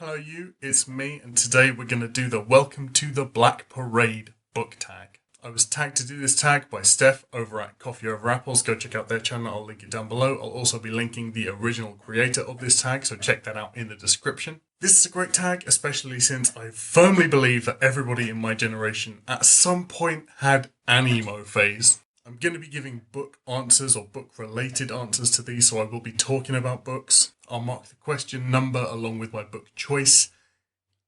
Hello you, it's me, and today we're going to do the Welcome to the Black Parade book tag. I was tagged to do this tag by Steff over at coffeeoverapples. Go check out their channel, I'll link it down below. I'll also be linking the original creator of this tag, so check that out in the description. This is a great tag, especially since I firmly believe that everybody in my generation at some point had an emo phase. I'm going to be giving book answers or book-related answers to these, so I will be talking about books. I'll mark the question number along with my book choice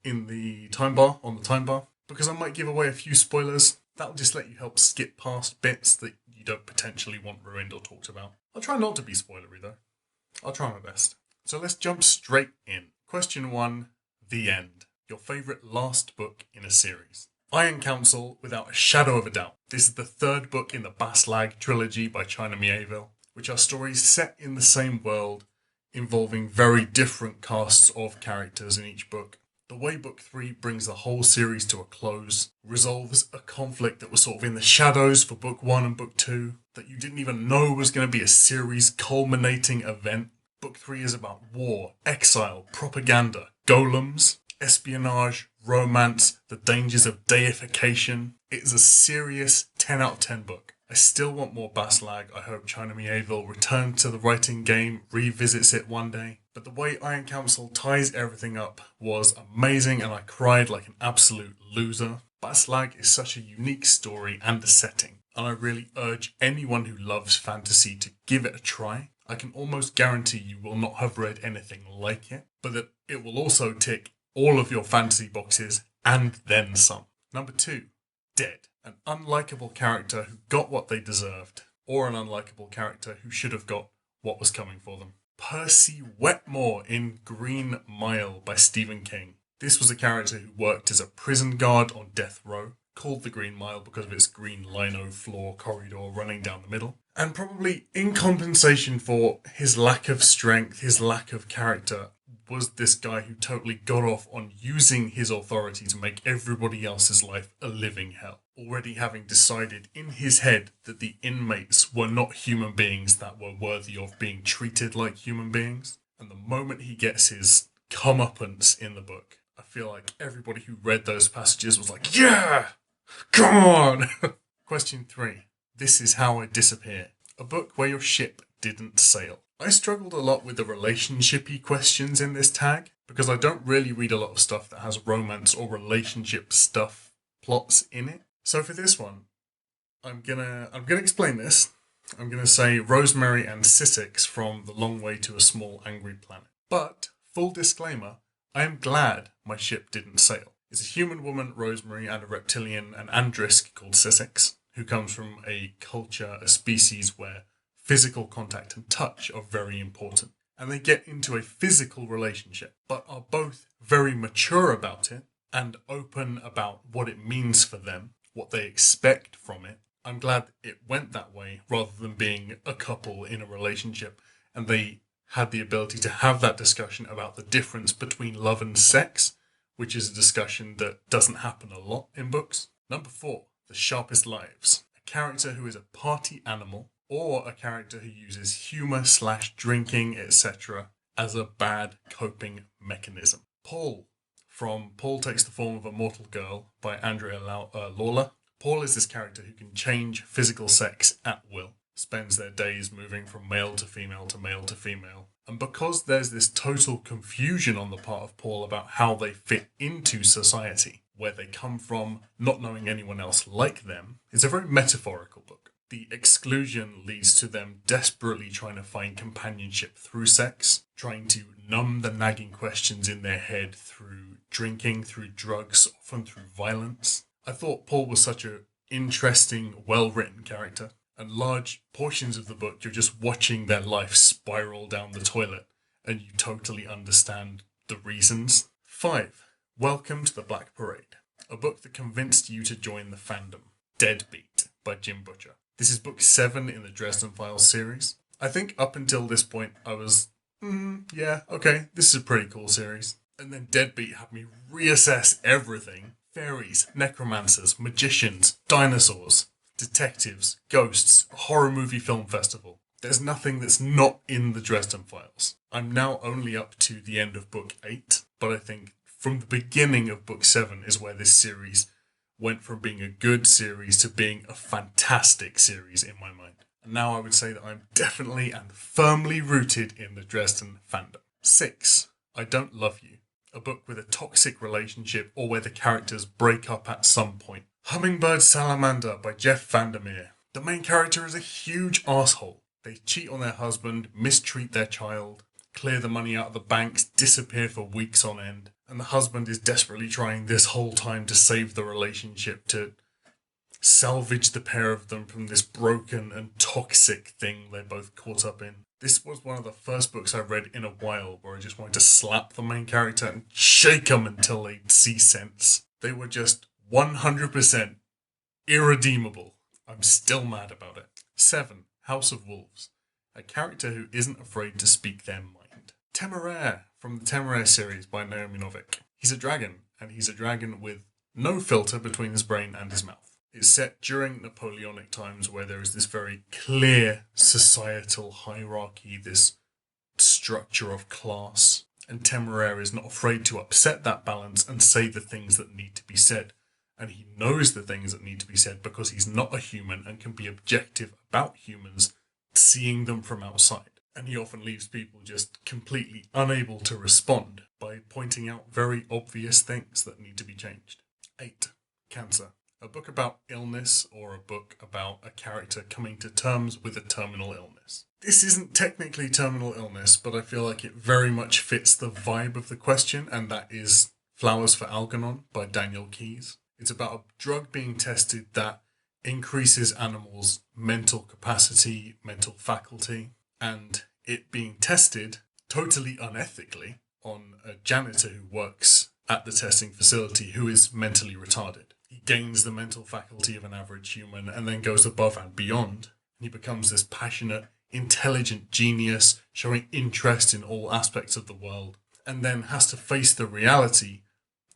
in the time bar, on the time bar, because I might give away a few spoilers. That'll just let you help skip past bits that you don't potentially want ruined or talked about. I'll try not to be spoilery though. I'll try my best. So let's jump straight in. Question 1, The End. Your favourite last book in a series. Iron Council, without a shadow of a doubt. This is the third book in the Baslag trilogy by China Miéville, which are stories set in the same world, involving very different casts of characters in each book. The way Book 3 brings the whole series to a close, resolves a conflict that was sort of in the shadows for Book 1 and Book 2, that you didn't even know was going to be a series culminating event. Book 3 is about war, exile, propaganda, golems, espionage, romance, the dangers of deification. It is a serious 10 out of 10 book. I still want more Baslag. I hope China Miéville returns to the writing game, revisits it one day. But the way Iron Council ties everything up was amazing, and I cried like an absolute loser. Baslag is such a unique story and a setting, and I really urge anyone who loves fantasy to give it a try. I can almost guarantee you will not have read anything like it, but that it will also tick all of your fantasy boxes and then some. Number 2, Dead. An unlikable character who got what they deserved, or an unlikable character who should have got what was coming for them. Percy Wetmore in Green Mile by Stephen King. This was a character who worked as a prison guard on death row, called the Green Mile because of its green lino floor corridor running down the middle. And probably in compensation for his lack of strength, his lack of character, was this guy who totally got off on using his authority to make everybody else's life a living hell. Already having decided in his head that the inmates were not human beings that were worthy of being treated like human beings. And the moment he gets his comeuppance in the book, I feel like everybody who read those passages was like, yeah, come on. Question 3, This Is How I Disappear. A book where your ship didn't sail. I struggled a lot with the relationship-y questions in this tag, because I don't really read a lot of stuff that has romance or relationship stuff plots in it. So for this one, I'm gonna explain this. I'm gonna say Rosemary and Sissix from The Long Way to a Small Angry Planet. But, full disclaimer, I am glad my ship didn't sail. It's a human woman, Rosemary, and a reptilian, an Andrisk called Sissix, who comes from a culture, a species where physical contact and touch are very important. And they get into a physical relationship, but are both very mature about it and open about what it means for them, what they expect from it. I'm glad it went that way rather than being a couple in a relationship, and they had the ability to have that discussion about the difference between love and sex, which is a discussion that doesn't happen a lot in books. Number 4, The Sharpest Lives. A character who is a party animal, or a character who uses humour/drinking, etc. as a bad coping mechanism. Paul, from Paul Takes the Form of a Mortal Girl by Andrea Lawler. Paul is this character who can change physical sex at will, spends their days moving from male to female to male to female. And because there's this total confusion on the part of Paul about how they fit into society, where they come from, not knowing anyone else like them, it's a very metaphorical book. The exclusion leads to them desperately trying to find companionship through sex, trying to numb the nagging questions in their head through drinking, through drugs, often through violence. I thought Paul was such an interesting, well-written character, and large portions of the book you're just watching their life spiral down the toilet, and you totally understand the reasons. 5, Welcome to the Black Parade. A book that convinced you to join the fandom. Deadbeat by Jim Butcher. This is book 7 in the Dresden Files series. I think up until this point I was, yeah, okay, this is a pretty cool series. And then Deadbeat had me reassess everything. Fairies, necromancers, magicians, dinosaurs, detectives, ghosts, a horror movie film festival. There's nothing that's not in the Dresden Files. I'm now only up to the end of book 8, but I think from the beginning of book 7 is where this series went from being a good series to being a fantastic series in my mind. And now I would say that I'm definitely and firmly rooted in the Dresden fandom. 6. I Don't Love You. A book with a toxic relationship or where the characters break up at some point. Hummingbird Salamander by Jeff Vandermeer. The main character is a huge asshole. They cheat on their husband, mistreat their child, clear the money out of the banks, disappear for weeks on end, and the husband is desperately trying this whole time to save the relationship, to salvage the pair of them from this broken and toxic thing they're both caught up in. This was one of the first books I read in a while where I just wanted to slap the main character and shake them until they'd see sense. They were just 100% irredeemable. I'm still mad about it. 7. House of Wolves. A character who isn't afraid to speak their mind. Temeraire from the Temeraire series by Naomi Novik. He's a dragon, and he's a dragon with no filter between his brain and his mouth. It's set during Napoleonic times where there is this very clear societal hierarchy, this structure of class. And Temeraire is not afraid to upset that balance and say the things that need to be said. And he knows the things that need to be said because he's not a human and can be objective about humans, seeing them from outside. And he often leaves people just completely unable to respond by pointing out very obvious things that need to be changed. 8. Cancer. A book about illness or a book about a character coming to terms with a terminal illness. This isn't technically terminal illness, but I feel like it very much fits the vibe of the question, and that is Flowers for Algernon by Daniel Keyes. It's about a drug being tested that increases animals' mental capacity, mental faculty, and it being tested totally unethically on a janitor who works at the testing facility who is mentally retarded. He gains the mental faculty of an average human and then goes above and beyond. He becomes this passionate, intelligent genius showing interest in all aspects of the world, and then has to face the reality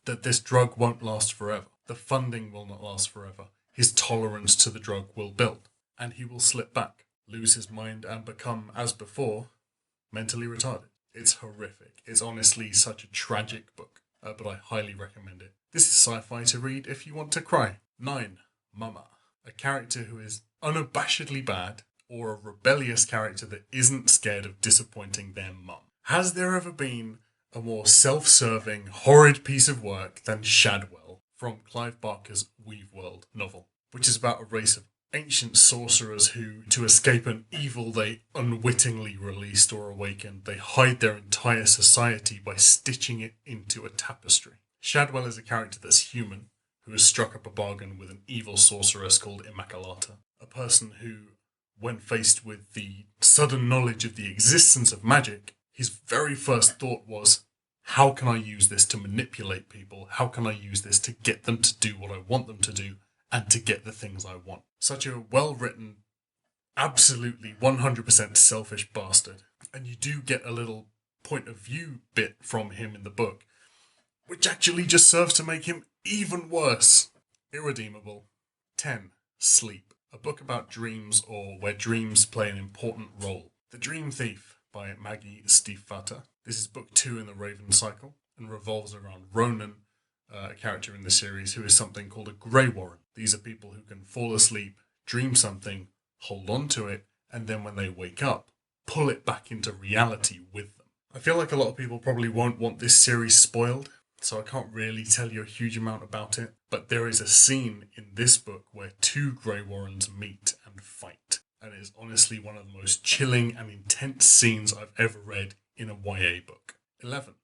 that this drug won't last forever. The funding will not last forever. His tolerance to the drug will build, and he will slip back, lose his mind, and become, as before, mentally retarded. It's horrific. It's honestly such a tragic book, but I highly recommend it. This is sci-fi to read if you want to cry. 9. Mama. A character who is unabashedly bad, or a rebellious character that isn't scared of disappointing their mum. Has there ever been a more self-serving, horrid piece of work than Shadwell from Clive Barker's Weaveworld novel, which is about a race of ancient sorcerers who, to escape an evil they unwittingly released or awakened, they hide their entire society by stitching it into a tapestry. Shadwell is a character that's human, who has struck up a bargain with an evil sorceress called Immaculata, a person who, when faced with the sudden knowledge of the existence of magic, his very first thought was, how can I use this to manipulate people? How can I use this to get them to do what I want them to do and to get the things I want? Such a well-written, absolutely 100% selfish bastard. And you do get a little point of view bit from him in the book, which actually just serves to make him even worse. Irredeemable. 10. Sleep. A book about dreams, or where dreams play an important role. The Dream Thief by Maggie Stiefvater. This is book 2 in the Raven cycle and revolves around Ronan, a character in the series who is something called a Grey Warren. These are people who can fall asleep, dream something, hold on to it, and then when they wake up, pull it back into reality with them. I feel like a lot of people probably won't want this series spoiled, so I can't really tell you a huge amount about it, but there is a scene in this book where 2 Grey Warrens meet and fight, and it is honestly one of the most chilling and intense scenes I've ever read in a YA book. 11.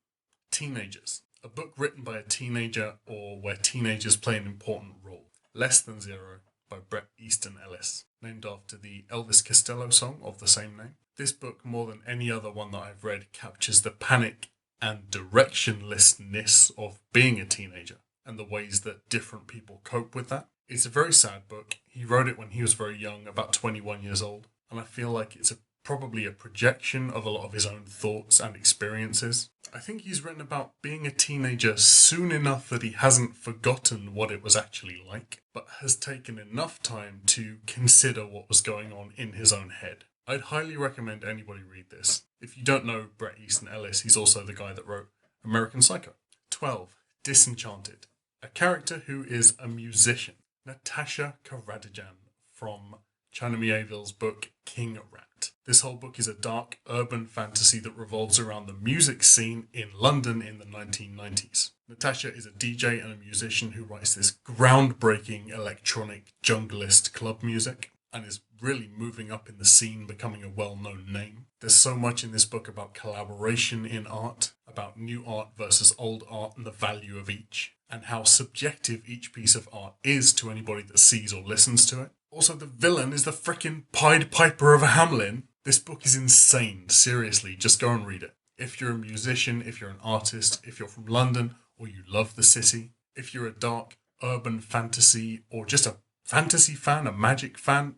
Teenagers. A book written by a teenager or where teenagers play an important role. Less Than Zero by Bret Easton Ellis, named after the Elvis Costello song of the same name. This book, more than any other one that I've read, captures the panic and directionlessness of being a teenager and the ways that different people cope with that. It's a very sad book. He wrote it when he was very young, about 21 years old, and I feel like it's probably a projection of a lot of his own thoughts and experiences. I think he's written about being a teenager soon enough that he hasn't forgotten what it was actually like, but has taken enough time to consider what was going on in his own head. I'd highly recommend anybody read this. If you don't know Bret Easton Ellis, he's also the guy that wrote American Psycho. 12. Disenchanted. A character who is a musician. Natasha Karadžian from China Mieville's book King Rat. This whole book is a dark urban fantasy that revolves around the music scene in London in the 1990s. Natasha is a DJ and a musician who writes this groundbreaking electronic junglist club music and is really moving up in the scene, becoming a well-known name. There's so much in this book about collaboration in art, about new art versus old art and the value of each, and how subjective each piece of art is to anybody that sees or listens to it. Also, the villain is the frickin' Pied Piper of Hamelin. This book is insane. Seriously, just go and read it. If you're a musician, if you're an artist, if you're from London, or you love the city, if you're a dark urban fantasy, or just a fantasy fan, a magic fan,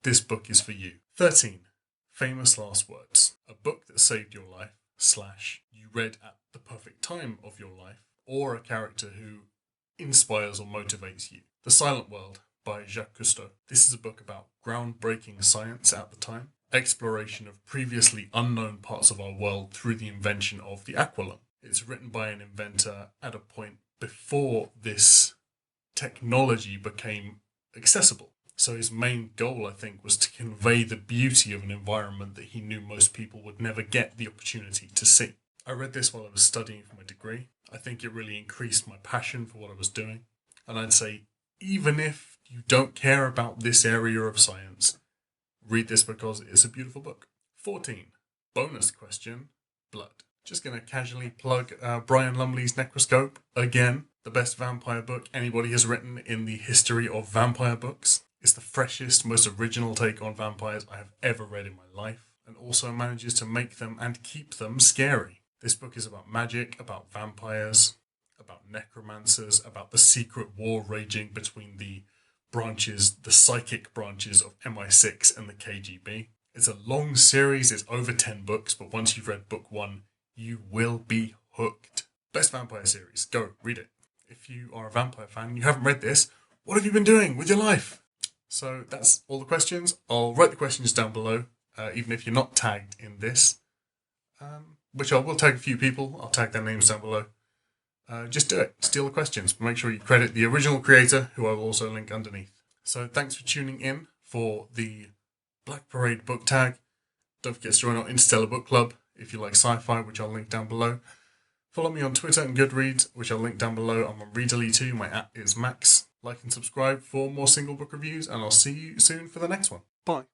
this book is for you. 13. Famous Last Words. A book that saved your life, / you read at the perfect time of your life, or a character who inspires or motivates you. The Silent World by Jacques Cousteau. This is a book about groundbreaking science at the time, exploration of previously unknown parts of our world through the invention of the aqualung. It's written by an inventor at a point before this technology became accessible. So his main goal, I think, was to convey the beauty of an environment that he knew most people would never get the opportunity to see. I read this while I was studying for my degree. I think it really increased my passion for what I was doing. And I'd say, even if you don't care about this area of science, read this because it's a beautiful book. 14. Bonus question, Blood. Just going to casually plug Brian Lumley's Necroscope again. The best vampire book anybody has written in the history of vampire books. It's the freshest, most original take on vampires I have ever read in my life, and also manages to make them and keep them scary. This book is about magic, about vampires, about necromancers, about the secret war raging between the branches, the psychic branches of MI6 and the KGB. It's a long series, it's over 10 books, but once you've read book 1, you will be hooked. Best vampire series. Go, read it. If you are a vampire fan and you haven't read this, what have you been doing with your life? So that's all the questions. I'll write the questions down below, even if you're not tagged in this, which I will tag a few people. I'll tag their names down below. Just do it. Steal the questions. But make sure you credit the original creator, who I will also link underneath. So thanks for tuning in for the Black Parade book tag. Don't forget to join our Interstellar Book Club if you like sci-fi, which I'll link down below. Follow me on Twitter and Goodreads, which I'll link down below. I'm on Readerly too. My @ is Max. Like and subscribe for more single book reviews, and I'll see you soon for the next one. Bye.